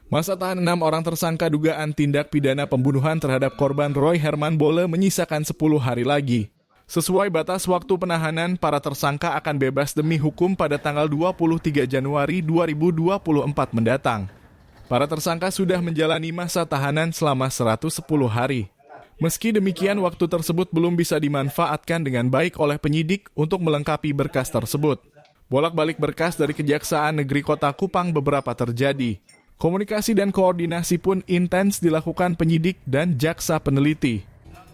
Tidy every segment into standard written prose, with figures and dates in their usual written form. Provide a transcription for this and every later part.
Masa tahan 6 orang tersangka dugaan tindak pidana pembunuhan terhadap korban Roy Herman Bolle menyisakan 10 hari lagi. Sesuai batas waktu penahanan, para tersangka akan bebas demi hukum pada tanggal 23 Januari 2024 mendatang. Para tersangka sudah menjalani masa tahanan selama 110 hari. Meski demikian, waktu tersebut belum bisa dimanfaatkan dengan baik oleh penyidik untuk melengkapi berkas tersebut. Bolak-balik berkas dari Kejaksaan Negeri Kota Kupang beberapa terjadi. Komunikasi dan koordinasi pun intens dilakukan penyidik dan jaksa peneliti.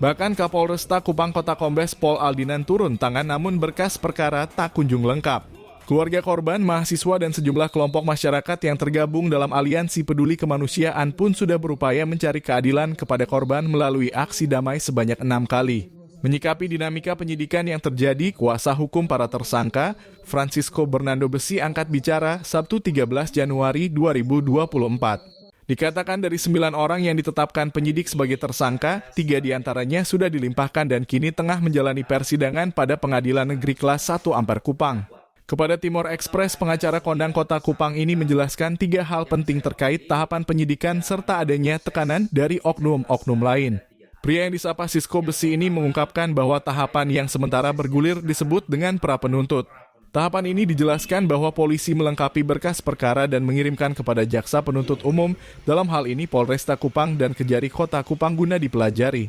Bahkan Kapolresta Kupang Kota Kombes Pol Aldinan turun tangan namun berkas perkara tak kunjung lengkap. Keluarga korban, mahasiswa dan sejumlah kelompok masyarakat yang tergabung dalam Aliansi Peduli Kemanusiaan pun sudah berupaya mencari keadilan kepada korban melalui aksi damai sebanyak 6 kali. Menyikapi dinamika penyidikan yang terjadi, kuasa hukum para tersangka, Francisco Bernardo Besi angkat bicara Sabtu 13 Januari 2024. Dikatakan dari 9 orang yang ditetapkan penyidik sebagai tersangka, 3 diantaranya sudah dilimpahkan dan kini tengah menjalani persidangan pada Pengadilan Negeri Kelas 1 Ampere Kupang. Kepada Timor Express, pengacara kondang Kota Kupang ini menjelaskan 3 hal penting terkait tahapan penyidikan serta adanya tekanan dari oknum-oknum lain. Pria yang disapa Sisko Besi ini mengungkapkan bahwa tahapan yang sementara bergulir disebut dengan pra penuntut. Tahapan ini dijelaskan bahwa polisi melengkapi berkas perkara dan mengirimkan kepada jaksa penuntut umum, dalam hal ini Polresta Kupang dan Kejari Kota Kupang guna dipelajari.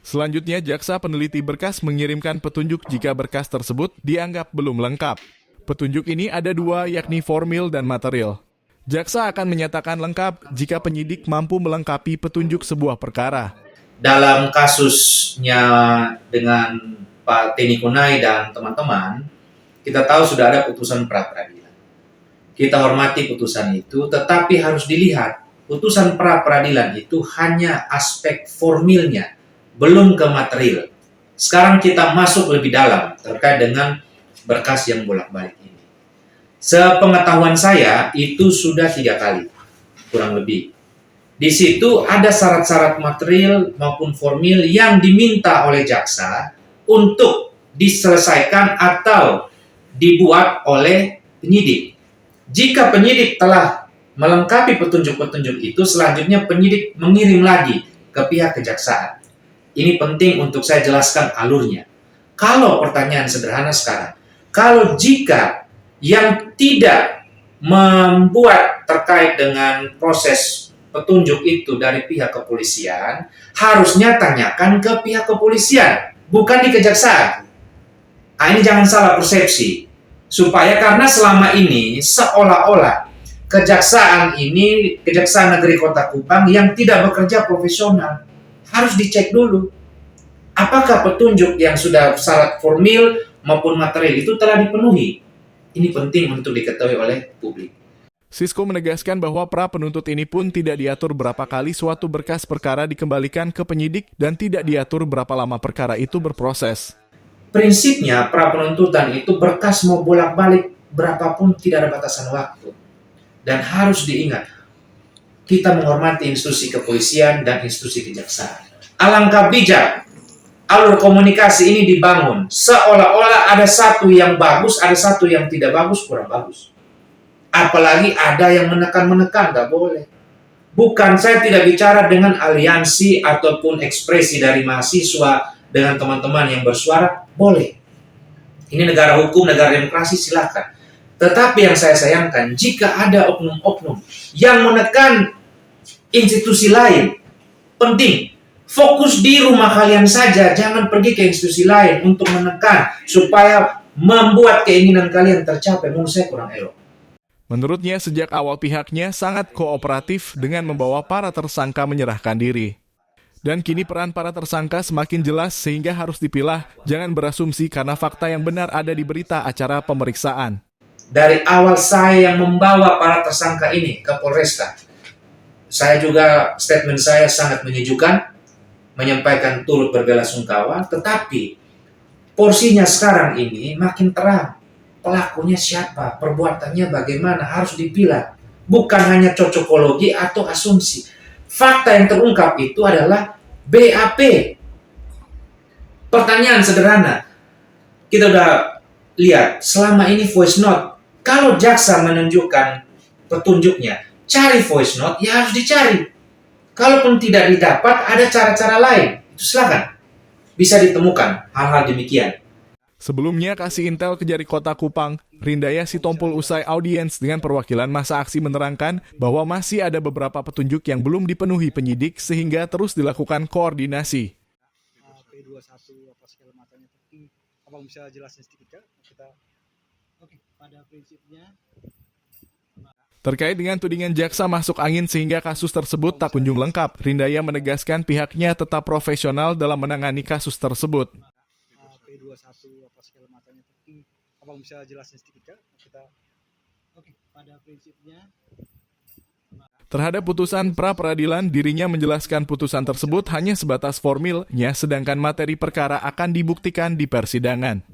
Selanjutnya, jaksa peneliti berkas mengirimkan petunjuk jika berkas tersebut dianggap belum lengkap. Petunjuk ini ada 2, yakni formil dan material. Jaksa akan menyatakan lengkap jika penyidik mampu melengkapi petunjuk sebuah perkara. Dalam kasusnya dengan Pak Teni Kunai dan teman-teman, kita tahu sudah ada putusan pra-peradilan. Kita hormati putusan itu, tetapi harus dilihat, putusan pra-peradilan itu hanya aspek formilnya, belum ke material. Sekarang kita masuk lebih dalam terkait dengan berkas yang bolak-balik ini. Sepengetahuan saya, itu sudah 3 kali, kurang lebih. Di situ ada syarat-syarat material maupun formil yang diminta oleh jaksa untuk diselesaikan atau dibuat oleh penyidik. Jika penyidik telah melengkapi petunjuk-petunjuk itu, selanjutnya penyidik mengirim lagi ke pihak kejaksaan. Ini penting untuk saya jelaskan alurnya. Kalau pertanyaan sederhana sekarang, kalau jika yang tidak membuat terkait dengan proses petunjuk itu dari pihak kepolisian, harusnya tanyakan ke pihak kepolisian, bukan di kejaksaan. Ini jangan salah persepsi. Supaya karena selama ini seolah-olah Kejaksaan Negeri Kota Kupang yang tidak bekerja profesional. Harus dicek dulu. Apakah petunjuk yang sudah syarat formil maupun material itu telah dipenuhi? Ini penting untuk diketahui oleh publik. Sisko menegaskan bahwa pra penuntut ini pun tidak diatur berapa kali suatu berkas perkara dikembalikan ke penyidik dan tidak diatur berapa lama perkara itu berproses. Prinsipnya pra penuntutan itu berkas mau bolak-balik berapapun tidak ada batasan waktu. Dan harus diingat, kita menghormati institusi kepolisian dan institusi kejaksaan. Alangkah bijak alur komunikasi ini dibangun seolah-olah ada satu yang bagus, ada satu yang tidak bagus, kurang bagus. Apalagi ada yang menekan-menekan, nggak boleh. Bukan, saya tidak bicara dengan aliansi ataupun ekspresi dari mahasiswa dengan teman-teman yang bersuara, boleh. Ini negara hukum, negara demokrasi, silakan. Tetapi yang saya sayangkan, jika ada oknum-oknum yang menekan institusi lain, penting, fokus di rumah kalian saja, jangan pergi ke institusi lain untuk menekan, supaya membuat keinginan kalian tercapai, menurut saya kurang elok. Menurutnya, sejak awal pihaknya sangat kooperatif dengan membawa para tersangka menyerahkan diri. Dan kini peran para tersangka semakin jelas sehingga harus dipilah, jangan berasumsi karena fakta yang benar ada di berita acara pemeriksaan. Dari awal saya yang membawa para tersangka ini ke Polresta, saya juga statement saya sangat menyejukkan, menyampaikan turut berbelasungkawa, tetapi porsinya sekarang ini makin terang. Pelakunya siapa, perbuatannya bagaimana, harus dipilah. Bukan hanya cocokologi atau asumsi. Fakta yang terungkap itu adalah BAP. Pertanyaan sederhana, kita udah lihat selama ini voice note, kalau jaksa menunjukkan petunjuknya, cari voice note, ya harus dicari. Kalaupun tidak didapat, ada cara-cara lain. Itu silakan. Bisa ditemukan hal-hal demikian. Sebelumnya, Kasih Intel Kejari Kota Kupang, Rindaya Sitompul usai audiens dengan perwakilan massa aksi menerangkan bahwa masih ada beberapa petunjuk yang belum dipenuhi penyidik sehingga terus dilakukan koordinasi. P21 apa segala macamnya, tapi abang bisa jelasin sedikit Kak? Oke, pada prinsipnya Terkait dengan tudingan jaksa masuk angin sehingga kasus tersebut tak kunjung lengkap, Rindaya menegaskan pihaknya tetap profesional dalam menangani kasus tersebut. P21 apa segala macamnya, tapi abang bisa jelasin sedikit Kak? Oke, pada prinsipnya Terhadap putusan pra-peradilan, dirinya menjelaskan putusan tersebut hanya sebatas formilnya, sedangkan materi perkara akan dibuktikan di persidangan.